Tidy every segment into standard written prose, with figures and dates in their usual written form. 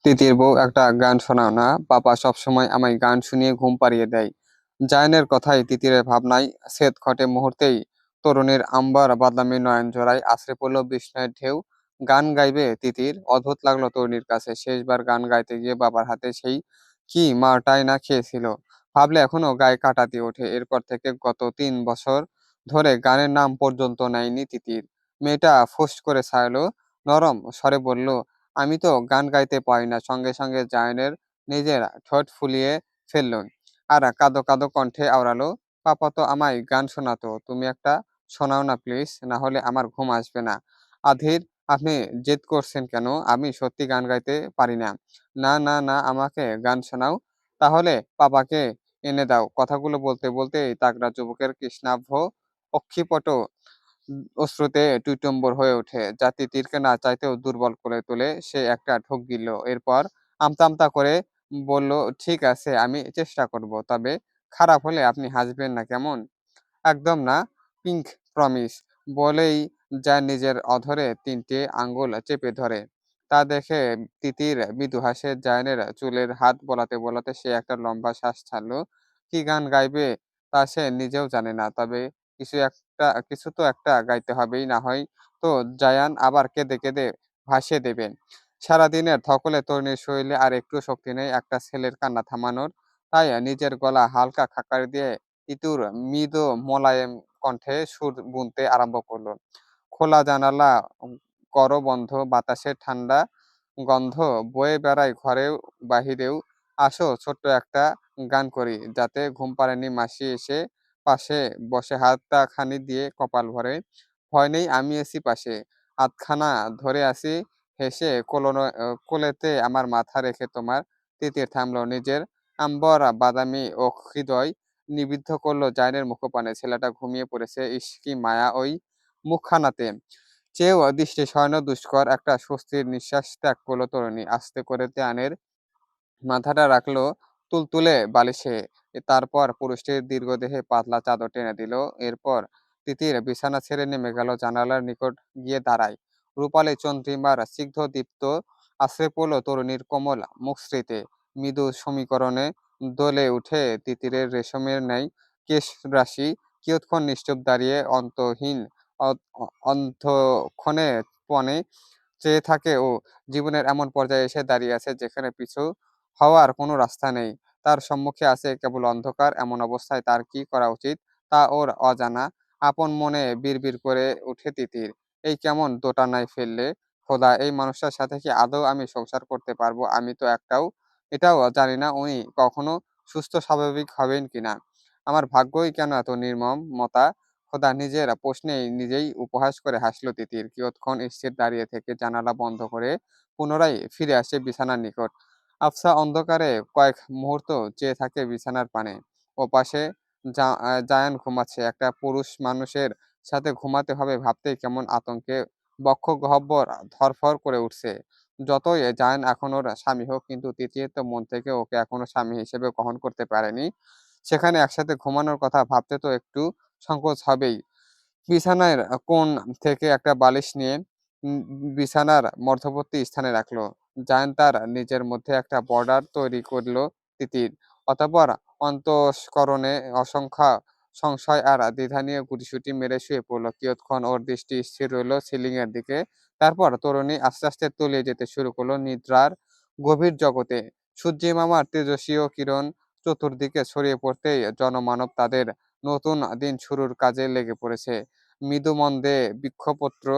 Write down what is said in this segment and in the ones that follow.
তিতির বউ, একটা গান শোনাও না। পাপা সবসময় আমায় গান শুনিয়ে ঘুম পাড়িয়ে দেয়। জায়নের কথায় তিতিরের ভাবনায় ছেদ ঘটে মুহূর্তেই। তরুণীর আম্বার বাদামি নয়ন জোড়ায় আছড়ে পড়ল বিস্ময়ের ঢেউ। গান গাইবে তিতির? অদ্ভুত লাগলো তরুণীর কাছে। শেষবার গান গাইতে গিয়ে বাবার হাতে সেই কি মারটাই না খেয়েছিল, ভাবলে এখনো গায়ে কাঁটা দিয়ে ওঠে। এরপর থেকে গত 3 বছর ধরে গানের নাম পর্যন্ত নেয়নি তিতির। মেয়েটা ফোঁস করে ছাড়লো, নরম স্বরে বলল, আমি তো গান গাইতে পারি না। সঙ্গে সঙ্গে জায়নের নিজের ঠোঁট ফুলিয়ে ফেলল, আর কাঁদো কাঁদো কণ্ঠে আওড়ালো, পাপা তো আমায় গান শোনাতো, তুমি একটা শোনাও না প্লিজ, না হলে আমার ঘুম আসবে না। আধীর, আপনি জেদ করছেন কেন? আমি সত্যি গান গাইতে পারি না। না না না, আমাকে গান শোনাও, তাহলে পাপাকে এনে দাও। কথাগুলো বলতে বলতেই তাগড়া যুবকের কৃষ্ণাভ অক্ষিপট অশ্রুতে টইটম্বর হয়ে ওঠে, যা তিতিরকে না চাইতেও দুর্বল করে তোলে। সে একটা ঢোক গিলল, এরপর আমতা আমতা করে বলল, ঠিক আছে, আমি চেষ্টা করব, তবে খারাপ হলে আপনি হাসবেন না কেমন? একদম না, পিঙ্ক প্রমিস। বলেই যায় নিজের অধরে 3টে আঙ্গুল চেপে ধরে। তা দেখে তিতির মৃদু হাসে। জায়নের চুলের হাত বোলাতে বোলাতে সে একটা লম্বা শ্বাস ছাড়লো। কি গান গাইবে তা সে নিজেও জানে না, তবে কিছু তো একটা গাইতে হবেই, না হয় তো জায়ান আবার কেঁদে কেঁদে ভাসিয়ে দেবে। সারাদিনের ধকলে তরুণীর শরীরে আর একটু শক্তি নেই একটা ছেলের কান্না থামানোর। তাই নিজের গলা হালকা খাকারি দিয়ে ইতুর মৃদু মোলায়েম কণ্ঠে সুর বুনতে আরম্ভ করলো। খোলা জানালা করো বন্ধ, বাতাসের ঠান্ডা গন্ধ বয়ে বেড়ায় ঘরেও বাহিরেও। আসো ছোট্ট একটা গান করি, যাতে ঘুম পাড়েনি মাসি এসে পাশে বসে হাতটা খানি দিয়ে কপাল ভরে। ভয় নেই, আমি আছি পাশে, হাতখানা ধরে আছি হেসে কোলেতে আমার মাথা রেখে তোমার। তিতির থামলো, নিজের আম্বর বাদামি ও হৃদয় নিবিদ্ধ করলো জাইনের মুখপানে। ছেলেটা ঘুমিয়ে পড়েছে, ইস কি মায়া ওই মুখখানাতে। চেয়েও দৃষ্টি সরানো দুষ্কর। একটা স্বস্তির নিঃশ্বাস ত্যাগ করলো তরুণী। আস্তে করে ধ্যানের মাথাটা রাখলো তুলতুলে বালিশে। তারপর পুরুষটির দীর্ঘদেহে পাতলা চাদর টেনে দিল। এরপর তিতির বিছানা ছেড়ে নেমে গেল, জানালার নিকট গিয়ে দাঁড়ায়। রূপালী চন্দ্রিমার স্নিগ্ধ দীপ্ত আশ্রে পড়ল তরুণীর কোমল মুখশ্রীতে। মৃদু সমীকরণে দোলে উঠে তিতিরের রেশমের ন্যায় কেশ রাশি। কিয়ৎক্ষণ নিশ্চুপ দাঁড়িয়ে অন্তহীন অন্ধক্ষণে পণে চেয়ে থাকে ও। জীবনের এমন পর্যায়ে এসে দাঁড়িয়ে আছে যেখানে পিছু হওয়ার কোনো রাস্তা নেই। তার সম্মুখে আছে কেবল অন্ধকার। এমন অবস্থায় তার কি করা উচিত তা ওর অজানা। আপন মনে বিড়বিড় করে উঠে তিতির, এই কেমন দোটানায় ফেললে খোদা! এই মানুষটার সাথে কি আদৌ আমি সংসার করতে পারবো? আমি তো এটাও জানি না উনি কখনো সুস্থ স্বাভাবিক হবেন কিনা। আমার ভাগ্যই কেন এত নির্মম মতা! খোদা! নিজের প্রশ্নেই নিজেই উপহাস করে হাসল তিতির। কিয়ৎক্ষণ স্থির দাঁড়িয়ে থেকে জানালা বন্ধ করে পুনরায় ফিরে আসে বিছানার নিকট। আবছা অন্ধকারে কয়েক মুহূর্ত চেয়ে থাকে বিছানার পানে। ওপাশে জায়ান ঘুমাচ্ছে। একটা পুরুষ মানুষের সাথে ঘুমাতে হবে ভাবতেই কেমন আতঙ্কে বক্ষগহ্বর ধড়ফড় করে উঠছে। যতই জায়ান এখন ওর স্বামী হোক, কিন্তু তিতির তো মন থেকে ওকে এখনো স্বামী হিসেবে গ্রহণ করতে পারেনি। সেখানে একসাথে ঘুমানোর কথা ভাবতে তো একটু সংকোচ হবেই। বিছানার কোণ থেকে একটা বালিশ নিয়ে উম বিছানার মধ্যবর্তী স্থানে রাখলো। জায়ান তার নিজের মধ্যে একটা বর্ডার তৈরি করলো তিতির। অতঃপর অন্তঃস্করণে অসংখ্য সংশয় আর দ্বিধা নিয়ে গুটিসুটি মেরে শুয়ে পড়ল। কিয়ৎক্ষণ ওর দৃষ্টি স্থির রইল সিলিং এর দিকে। তারপর তরুণী আস্তে আস্তে তলিয়ে যেতে শুরু করলো নিদ্রার গভীর জগতে। সূর্যিমামার তেজস্বী কিরণ চতুর্দিকে ছড়িয়ে পড়তেই জনমানব তাদের নতুন দিন শুরুর কাজে লেগে পড়েছে। মৃদুমন্দে বৃক্ষপত্র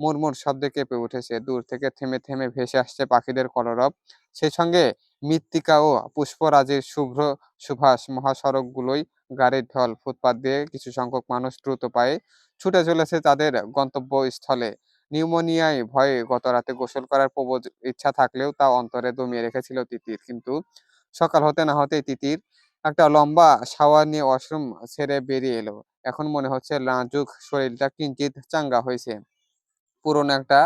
মুড়মুড় শব্দে কেঁপে উঠেছে। দূর থেকে থেমে থেমে ভেসে আসছে পাখিদের কলরব। সেই সঙ্গে মৃত্তিকা ও পুষ্পরাজির শুভ্র সুভাষ। মহাসড়কগুলোই গাড়ির ঢল। ফুটপাত দিয়ে কিছু সংখ্যক মানুষ দ্রুত পায়ে ছুটে চলেছে তাদের গন্তব্যস্থলে। নিউমোনিয়ায় ভয়ে গত রাতে গোসল করার প্রবল ইচ্ছা থাকলেও তা অন্তরে দমিয়ে রেখেছিল তিতির। কিন্তু সকাল হতে না হতেই তিতির একটা লম্বা শাওয়ার নিয়ে ওয়াশরুম ছেড়ে বেরিয়ে এলো। এখন মনে হচ্ছে লাজুক শরীরটা কিঞ্চিৎ চাঙ্গা হয়েছে। পুরনো একটা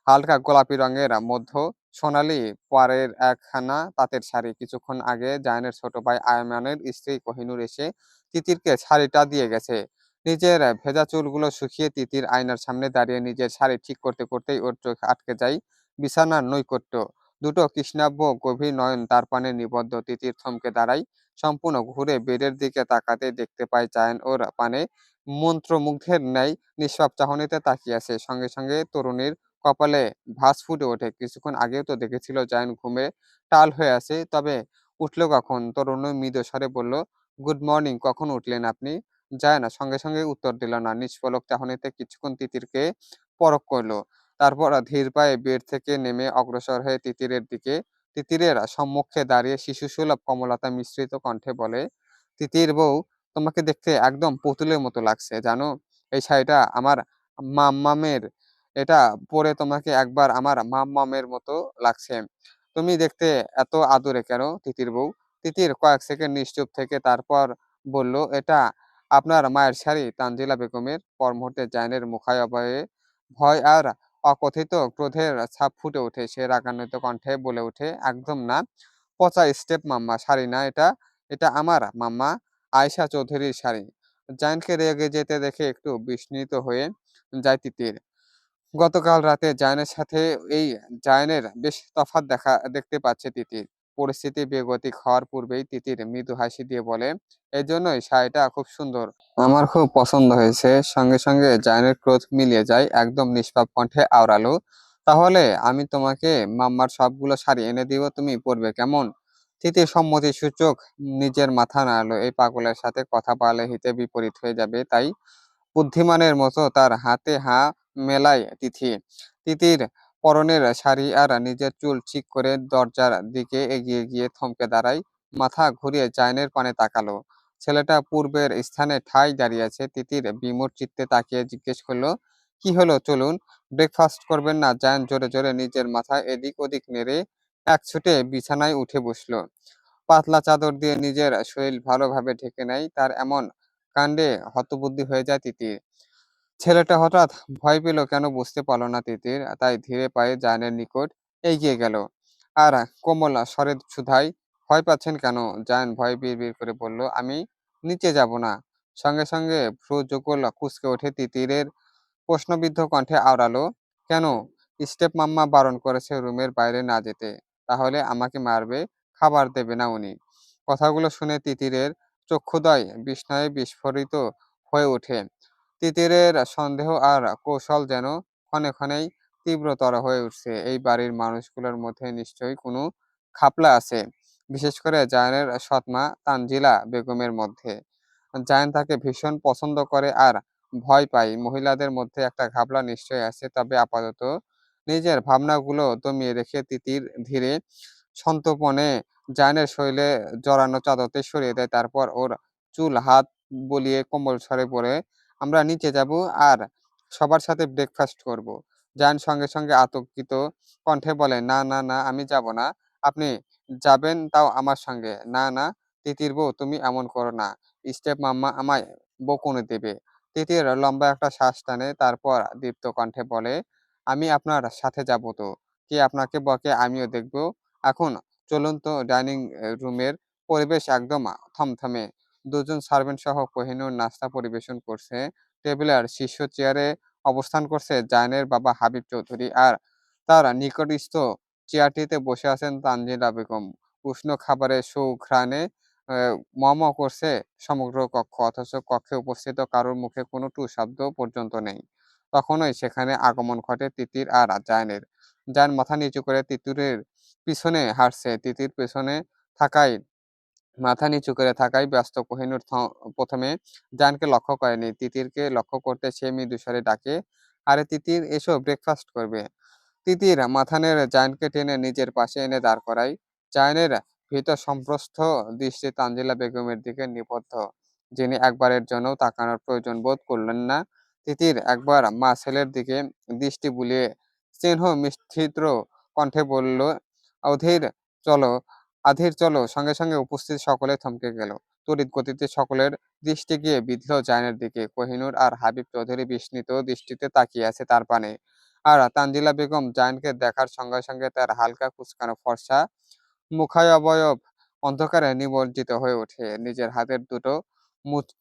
হালকা গোলাপি রঙের মধ্য সোনালী পাড়ের একখানা তাঁতের শাড়ি। কিছুক্ষণ আগে জায়নের ছোট ভাই আয়মানের স্ত্রী কোহিনূর এসে তিতিরকে শাড়িটা দিয়ে গেছে। নিজের ভেজা চুলগুলো শুকিয়ে তিতির আয়নার সামনে দাঁড়িয়ে নিজের শাড়ি ঠিক করতে করতেই ওর চোখ আটকে যায় বিছানার নৈকট্য। দুটো কৃষ্ণাভ গভীর নয়ন তার পানে নিবদ্ধ। তিতির থমকে দাঁড়ায়, সম্পূর্ণ ঘুরে বেডের দিকে তাকাতে দেখতে পায় জায়ান ওর পানে মন্ত্রমুগ্ধের ন্যায় নিষ্পাপ চাহনিতে তাকিয়ে আছে। সঙ্গে সঙ্গে তরুণীর কপালে ভাঁজ ফুটে ওঠে। কিছুক্ষণ আগেও তো দেখেছিল জায়ান ঘুমে টাল হয়ে আছে, তবে উঠলো কখন? তরুণ মৃদু স্বরে বলল, গুড মর্নিং, কখন উঠলেন আপনি? জায়ান সঙ্গে সঙ্গে উত্তর দিল না। নিষ্পলক চাহনিতে কিছুক্ষণ তিতিরকে পরখ করলো, তারপর ধীর পায়ে বেড থেকে নেমে অগ্রসর হয়ে তিতিরের দিকে। তিতিরের সম্মুখে দাঁড়িয়ে শিশুসুলভ কমলতা মিশ্রিত কণ্ঠে বলে, তিতির বউ, তোমাকে দেখতে একদম পুতুলের মতো লাগছে জানো। এই শাড়িটা আমার মাম্মামের, এটা পরে তোমাকে একবার আমার মাম্মামের মতো লাগছে। তুমি দেখতে এত আদুরে কেন তিতির বউ? তিতির কয়েক সেকেন্ড নিশ্চুপ থেকে তারপর বলল, এটা আপনার মায়ের শাড়ি তানজিলা বেগমের। পর মুহূর্তে জাইনের মুখায়বয়ে ভয় আর অকথিত ক্রোধের ছাপ ফুটে ওঠে। সে রাগান্বিত কণ্ঠে বলে ওঠে, একদম না, পচা স্টেপ মাম্মা শাড়ি না এটা, এটা আমার মাম্মা আয়েশা চৌধুরীর শাড়ি। জায়ানকে রেগে যেতে দেখে একটু বিস্মিত হয়ে যায় তিতির। গতকাল রাতে জায়ানের সাথে এই জায়ানের বেশ তফাৎ দেখতে পাচ্ছে তিতির। পরিস্থিতি বেগতিক হওয়ার পূর্বেই তিতির মৃদু হাসি দিয়ে বলে, এই জন্যই শাড়িটা খুব সুন্দর, আমার খুব পছন্দ হয়েছে। সঙ্গে সঙ্গে জায়ানের ক্রোধ মিলিয়ে যায়, একদম নিষ্পাপ কণ্ঠে আওড়ালো, তাহলে আমি তোমাকে মাম্মার সবগুলো শাড়ি এনে দিব, তুমি পরবে কেমন? তিতির সম্মতি সূচক নিজের মাথা নাড়ালো। এই পাগলের সাথে কথা বললে হিতে বিপরীত হয়ে যাবে, তাই বুদ্ধিমানের মতো তার হাতে মেলায় তিতির পরনের শাড়ি আর নিজের চুল ঠিক করে দরজার দিকে এগিয়ে গিয়ে থমকে দাঁড়ায়। মাথা ঘুরিয়ে জায়নের পানে তাকালো। ছেলেটা পূর্বের স্থানে ঠায় দাঁড়িয়ে আছে। তিতির বিমূঢ় চিত্তে তাকিয়ে জিজ্ঞেস করলো, কি হলো, চলুন, ব্রেকফাস্ট করবেন না? জায়ান জোরে জোরে নিজের মাথা এদিক ওদিক নেড়ে এক ছুটে বিছানায় উঠে বসলো। পাতলা চাদর দিয়ে নিজের শরীর ভালোভাবে ঢেকে নেয়। তার এমন কাণ্ডে হতবুদ্ধি হয়ে যায় তিতির। ছেলেটা হঠাৎ ভয় পেল কেন বুঝতে পারল না তিতির, তাই ধীরে পায়ে জায়ানের নিকট এগিয়ে গেল আর কোমল স্বরে শুধায়, ভয় পাচ্ছেন কেন? জায়ান ভয় বিড়বিড় করে বলল, আমি নিচে যাব না। সঙ্গে সঙ্গে ভ্রু যুগল কুঁচকে ওঠে। তিতিরের প্রশ্নবিদ্ধ কণ্ঠে আওড়ালো, কেন? স্টেপ মাম্মা বারণ করেছে রুমের বাইরে না যেতে। তাহলে আমাকে মারবে, খাবার দেবে না উনি? কথাগুলো শুনে তিতিরের চক্ষুদ্বয় বিস্ময়ে বিস্ফোরিত হয়ে ওঠে। তিতিরের সন্দেহ আর কৌশল যেন ক্ষণে ক্ষণেই তীব্রতর হয়ে উঠছে। এই বাড়ির মানুষগুলোর মধ্যে নিশ্চয়ই কোনো খাপলা আছে, বিশেষ করে জায়ানের সৎমা তানজিলা বেগমের মধ্যে। জায়ান তাকে ভীষণ পছন্দ করে আর ভয় পায়। মহিলাদের মধ্যে একটা ঘাপলা নিশ্চয়ই আছে। তবে আপাতত নিজের ভাবনাগুলো দমিয়ে রেখে তিতির ধীরে সন্তর্পণে জায়ানের শরীরে জড়ানো চাদরটি সরিয়ে দেয়। তারপর ওর চুল হাত বলিয়ে কোমল স্বরে পড়ে, আমরা নিচে যাব আর সবার সাথে ব্রেকফাস্ট করব। জায়ান সঙ্গে সঙ্গে আতঙ্কিত কণ্ঠে বলে, না না না, আমি যাব না। আপনি যাবেন, তাও আমার সঙ্গে? না না তিতির বউ, তুমি এমন করো না, স্টেপ মাম্মা আমায় বকুনি দেবে। তিতির লম্বা একটা শ্বাস টানে, তারপর দীপ্ত কণ্ঠে বলে, আমি আপনার সাথে যাব তো, কে আপনাকে বকে আমিও দেখব। এখন চলুন তো। ডাইনিং রুমের পরিবেশ একদম থমথমে। দুজন সার্ভেন্ট সহ কোহিনূর নাস্তা পরিবেশন করছে। টেবিলের শীর্ষ চেয়ারে অবস্থান করছে জায়ানের বাবা হাবিব চৌধুরী আর তার নিকটস্থ চেয়ারটিতে বসে আছেন তানজিলা বেগম। উষ্ণ খাবারের সুঘ্রাণে ম ম করছে সমগ্র কক্ষ, অথচ কক্ষে উপস্থিত কারোর মুখে কোনো টু শব্দ পর্যন্ত নেই। তখনই সেখানে আগমন ঘটে তিতির আর জায়ানের। জায়ান মাথা নিচু করে তিতিরের পিছনে হাঁটছে। তিতির পেছনে থাকায় মাথা নিচু করে থাকায় ব্যস্ত। কোহিনূর প্রথমে জায়ানকে লক্ষ্য করেনি। তিতিরকে লক্ষ্য করতে সে মৃদু স্বরে ডাকে, আরে তিতির, এসো, ব্রেকফাস্ট করবে। তিতির মাথা নেড়ে জায়ানকে টেনে নিজের পাশে এনে দাঁড় করায়। জায়ানের ভীত সম্প্রস্থ দৃষ্টি তানজিলা বেগমের দিকে নিবদ্ধ, যিনি একবারের জন্য তাকানোর প্রয়োজন বোধ করলেন না। তিতির একবার মা ছেলের দিকে দৃষ্টি বুলিয়ে স্নেহ মিশ্রিত কণ্ঠে বলল, অধীর চলো, আধির চলো। সঙ্গে সঙ্গে উপস্থিত সকলে থমকে গেল। তড়িৎ গতিতে সকলের দৃষ্টি গিয়ে বিঁধল জায়ানের দিকে। কোহিনূর আর হাবিব চৌধুরী বিস্মিত দৃষ্টিতে তাকিয়ে আছে তার পানে। আর তানজিলা বেগম জায়ানকে দেখার সঙ্গে সঙ্গে তার হালকা কুঁচকানো ফর্সা মুখাবয়ব অন্ধকারে নিমজ্জিত হয়ে ওঠে। নিজের হাতের দুটো মুঠ-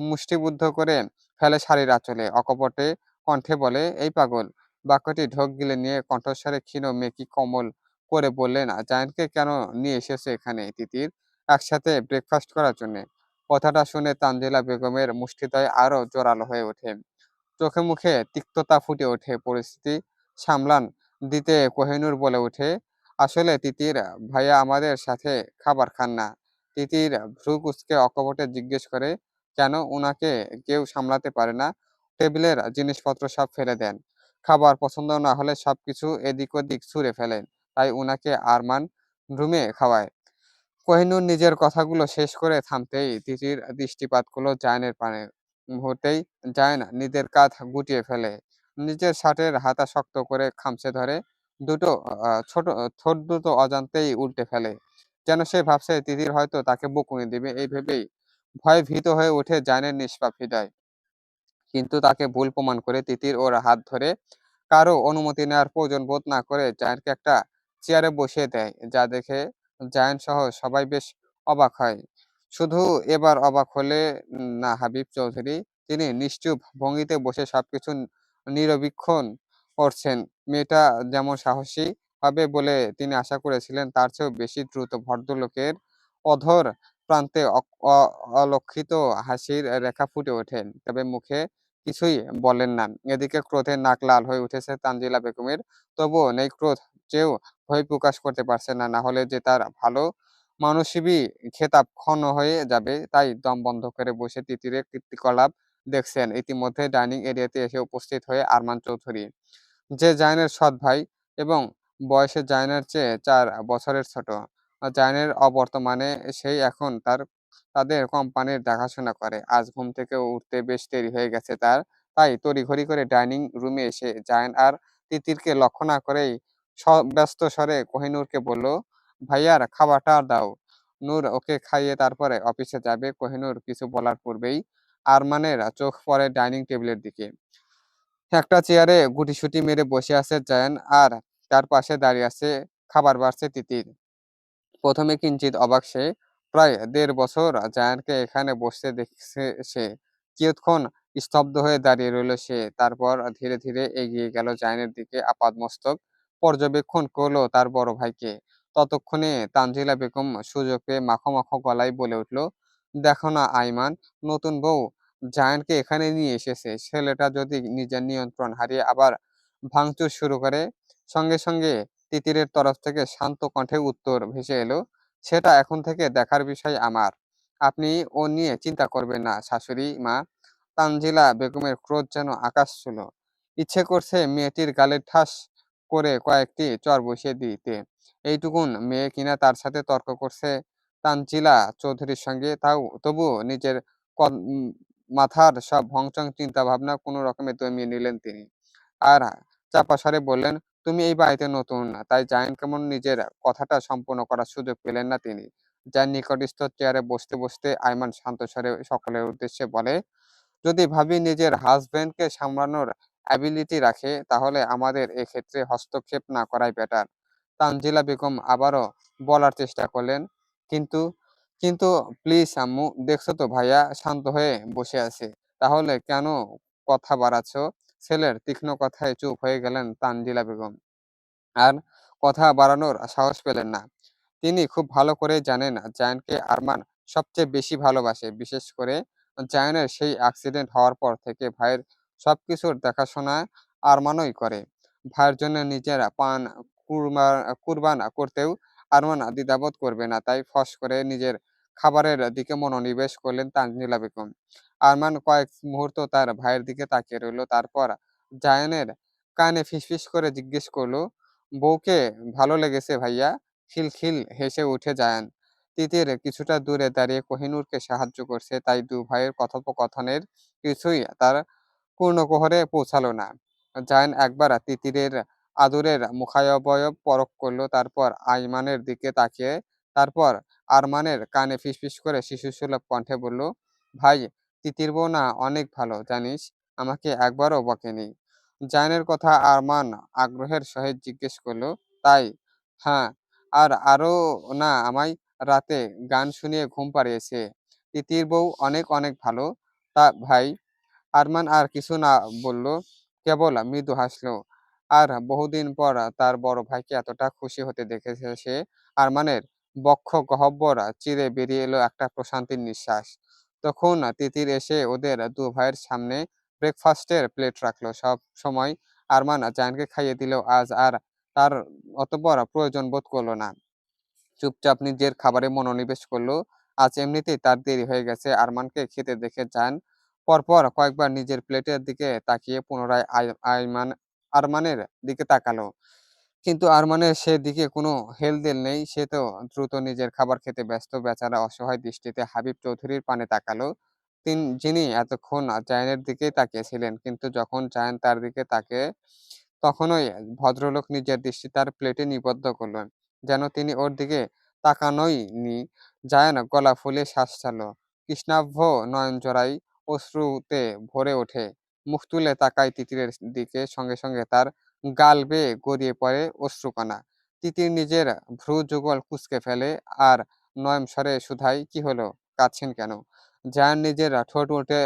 মুষ্টিবদ্ধ করে ফেলে শাড়ির আঁচলে। অকপটে কণ্ঠে বলে, এই পাগল। বাক্যটি ঢোক গিলে নিয়ে কণ্ঠস্বরে ক্ষীণ মেকি কোমল করে বললেন, জায়ানকে কেন নিয়ে এসেছো এখানে তিতির? একসাথে ব্রেকফাস্ট করার জন্যে। কথাটা শুনে তানজিলা বেগমের মুষ্টিদ্বয় আরো জোরালো হয়ে ওঠে। চোখে মুখে তিক্ততা ফুটে ওঠে। পরিস্থিতি সামলান দিতে কোহিনূর বলে ওঠে, আসলে তিতির ভাইয়া আমাদের সাথে খাবার খান না। তিতির ভ্রু কুঁচকে অকপটে জিজ্ঞেস করে, কেন উনাকে কেউ সামলাতে পারে না? টেবিলের জিনিসপত্র সব ফেলে দেন। খাবার পছন্দ না হলে সবকিছু এদিক ওদিক ছুঁড়ে ফেলেন। তাই উনাকে আরমান রুমে খাওয়ায়। কোহিনূর নিজের কথাগুলো শেষ করে থামতেই তিতির দৃষ্টিপাত করলো জায়ানের পানে। মুহূর্তেই জায়ান নিজের কাঁধ গুটিয়ে ফেলে। নিজের শার্টের হাতা শক্ত করে খামচে ধরে। দুটো ছোট ঠোঁট দুটো অজান্তেই উল্টে ফেলে। যেন সে ভাবছে তিতির হয়তো তাকে বকুনি দিবে এই ভেবেই ভয়ে ভীত হয়ে ওঠে জায়ানের নিষ্পাপ হৃদয়। কিন্তু তাকে ভুল প্রমাণ করে তিতির ওর হাত ধরে কারো অনুমতি নেওয়ার প্রয়োজন বোধ না করে জায়ানকে একটা চেয়ারে বসিয়ে দেয়, যা দেখে জায়ান সহ সবাই বেশ অবাক হয়। শুধু এবার অবাক হলে না হাবিব চৌধুরী, তিনি নিশ্চুপ ভঙ্গিতে বসে সবকিছু নিরবীক্ষণ করছেন। মেয়েটা যেমন সাহসী হবে বলে তিনি আশা করেছিলেন, তার চেয়েও বেশি দ্রুত ভদ্রলোকের অধর প্রান্তে অলক্ষিত হাসির রেখা ফুটে ওঠে। তবে মুখে কিছুই বলেন না। এদিকে ক্রোধে নাক লাল হয়ে উঠেছে তানজিলা বেগমের। তবুও নেই ক্রোধ, চেয়েও ভয় প্রকাশ করতে পারছে না। না হলে যে তার ভালো মানসিবই খেতাব ক্ষণ হয়ে যাবে। তাই দম বন্ধ করে বসে তিতিরের কীর্তিকলাপ দেখছেন। ইতিমধ্যে ডাইনিং এরিয়াতে এসে উপস্থিত হয়ে আরমান চৌধুরী, যে জায়ানের সৎ ভাই এবং বয়সে জায়ানের চেয়ে ৪ বছরের ছোট। জায়ানের অবর্তমানে সেই এখন তাদের কোম্পানির দেখাশোনা করে। আজ ঘুম থেকে উঠতে বেশ দেরি হয়ে গেছে তার। তাই তড়িঘড়ি করে ডাইনিং রুমে এসে জায়ান আর তিতিরকে লক্ষ্য না করেই ব্যস্ত স্বরে কোহিনূরকে বলল, ভাইয়ার খাবারটা দাও। নূর ওকে খাইয়ে তারপরে অফিসে যাবে। কোহিনূর কিছু বলার পূর্বেই আরমানের চোখ পড়ে ডাইনিং টেবিলের দিকে। একটা চেয়ারে গুটিসুটি মেরে বসে আছে জায়ান, আর তার পাশে দাঁড়িয়ে আছে খাবার বাড়ছে তিতির। প্রথমে কিঞ্চিৎ অবাক সে। প্রায় ১.৫ বছর জায়ানকে এখানে বসতে দেখছে সে। কিয়ৎক্ষণ স্তব্ধ হয়ে দাঁড়িয়ে রইল সে। তারপর ধীরে ধীরে এগিয়ে গেল জায়ানের দিকে, আপাদমস্তক পর্যবেক্ষণ করলো তার বড় ভাইকে। ততক্ষণে তানজিলা বেগম সুযোগ পেয়ে মাখো মাখো গলায় বলে উঠল, দেখো না আইমান, নতুন বউ জায়ানকে এখানে নিয়ে এসেছে। ছেলেটা যদি নিজের নিয়ন্ত্রণ হারিয়ে আবার ভাঙচুর শুরু করে। সঙ্গে সঙ্গে তিতিরের তরফ থেকে শান্ত কণ্ঠে উত্তর ভেসে এলো, সেটা এখন থেকে দেখার বিষয় আমার। আপনি ও নিয়ে চিন্তা করবেন না শাশুড়ি মা। তানজিলা বেগমের ক্রোধ যেন আকাশ ছিল। ইচ্ছে করছে মেয়েটির গালে ঠাস করে কয়েকটি চড় বসিয়ে দিতে। এইটুকুন মেয়ে কিনা তার সাথে তর্ক করছে তানজিলা চৌধুরীর সঙ্গে, তবুও নিজের মাথার সব ভংচং চিন্তা ভাবনা কোনো রকমে দমিয়ে নিলেন তিনি। আর চাপা স্বরে বললেন, তুমি এই বাড়িতে নতুন না, তাই জায়ান কেমন নিজের কথাটা সম্পূর্ণ করার সুযোগ পেলেন না তিনি। যার নিকটস্থ চেয়ারে বসতে বসতে আইমান শান্ত স্বরে সকলের উদ্দেশ্যে বলে, যদি ভাবি নিজের হাজবেন্ডকে সামলানোর অ্যাবিলিটি রাখে, তাহলে আমাদের এক্ষেত্রে হস্তক্ষেপ না করাই বেটার। তানজিলা বেগম আবারও বলার চেষ্টা করলেন, কিন্তু কিন্তু প্লিজ আম্মু, দেখছো তো ভাইয়া শান্ত হয়ে বসে আছে, তাহলে কেন কথা বাড়াচ্ছ? ছেলের তীক্ষ্ণ কথায় চুপ হয়ে গেলেন তানজিলা বেগম। আর কথা বাড়ানোর সাহস পেলেন না। তিনি খুব ভালো করেই জানেন জায়ানকে আরমান সবচেয়ে বেশি ভালোবাসে। বিশেষ করে জায়ানের সেই অ্যাক্সিডেন্ট হওয়ার পর থেকে ভাইয়ের সবকিছুর দেখাশোনা আরমানই করে। ভাইয়ের জন্য নিজের প্রাণ কুরমা কুরবান করতেও আরমান দ্বিধাবোধ করবে না। তাই ফস করে নিজের খাবারের দিকে মনোনিবেশ করলেন তানজিলা বেগম। আরমান কয়েক মুহূর্ত তার ভাইয়ের দিকে তাকিয়ে রইল। তারপর জায়ানের কানে ফিসফিস করে জিজ্ঞেস করলো, বউকে ভালো লেগেছে ভাইয়া? খিলখিল হেসে উঠে জায়ান। তিতির কিছুটা দূরে দাঁড়িয়ে কোহিনূরকে সাহায্য করছে, তাই দু ভাইয়ের কথোপকথনের কিছুই তার কর্ণকুহরে পৌঁছালো না। জায়ান একবার তিতিরের আদুরের মুখায়বয়ব পরখ করল, তারপর আইমানের দিকে তাকিয়ে, তারপর আরমানের কানে ফিসফিস করে শিশুসুলভ কণ্ঠে বলল, ভাই, তিতির বউ না অনেক ভালো জানিস, আমাকে একবারও বকেনি। জায়ানের কথা আরমান আগ্রহের সহিত জিজ্ঞেস করল, তাই? হ্যাঁ, আর আরো না আমায় রাতে গান শুনিয়ে ঘুম পাড়িয়েছে। তিতির বউ অনেক অনেক ভালো। তা ভাই? আরমান আর কিছু না বলল, কেবল মৃদু হাসল। আর বহুদিন পর তার বড় ভাইকে এতটা খুশি হতে দেখেছে সে। আরমানের বক্ষ গহ্বর চিরে বেরিয়ে এলো একটা প্রশান্তির নিঃশ্বাস। তখন তিতির এসে ওদের দু ভাইয়ের সামনে ব্রেকফাস্টের প্লেট রাখলো। সব সময় আরমান জায়ানকে খাইয়ে দিলেও আজ আর তার অতঃপর প্রয়োজন বোধ করল না। চুপচাপ নিজের খাবারে মনোনিবেশ করলো। আজ এমনিতেই তার দেরি হয়ে গেছে। আরমানকে খেতে দেখে জায়ান পরপর কয়েকবার নিজের প্লেটের দিকে তাকিয়ে পুনরায় আরমানের দিকে তাকালো। কিন্তু আরমানের সেদিকে কোনো হেলদোল নেই। সে তো দ্রুত নিজের খাবার খেতে ব্যস্ত। বেচারা অসহায় দৃষ্টিতে হাবিব চৌধুরীর পানে তাকালো। যিনি এতক্ষণ জায়ানের দিকেই তাকিয়েছিলেন। কিন্তু যখন জায়ান তার দিকে তাকে, তখনই ভদ্রলোক নিজের দৃষ্টি তার প্লেটে নিবদ্ধ করলেন। যেন তিনি ওর দিকে তাকানোই নি। জায়ান গলা ফুলিয়ে শ্বাস ছাড়ল। কৃষ্ণাভ নয়নজোড়ায় অশ্রুতে ভরে ওঠে। মুখ তুলে তাকায় তিতিরের দিকে। সঙ্গে সঙ্গে তার গাল বেয়ে গড়িয়ে পড়ে অশ্রুকণা। তিতির নিজের ভ্রু যুগল কুঁচকে ফেলে আর নয়ন স্বরে শুধায়, কি হলো? কাঁদছেন কেন? জায়ান নিজের ঠোঁট উল্টে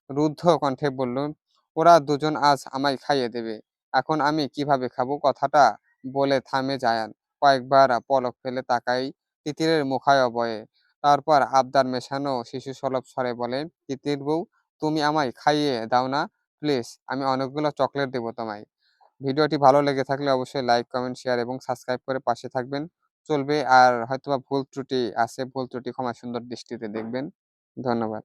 রুদ্ধ কণ্ঠে বলল, ওরা দুজন আজ আমায় খাইয়ে দেবে। এখন আমি কিভাবে খাবো? কথাটা বলে থামে জায়ান। কয়েকবার পলক ফেলে তাকাই তিতিরের মুখায়বয়ে। তারপর আবদার মেশানো শিশুসুলভ স্বরে বলে, তিতির বউ, তুমি আমায় খাইয়ে দাও না প্লিজ। আমি অনেকগুলো চকলেট দেবো তোমায়। ভিডিওটি ভালো লেগে থাকলে অবশ্যই লাইক, কমেন্ট, শেয়ার এবং সাবস্ক্রাইব করে পাশে থাকবেন। চলবে। আর হয়তোবা ভুল ত্রুটি আছে, ভুল ত্রুটি ক্ষমা সুন্দর দৃষ্টিতে দেখবেন। ধন্যবাদ।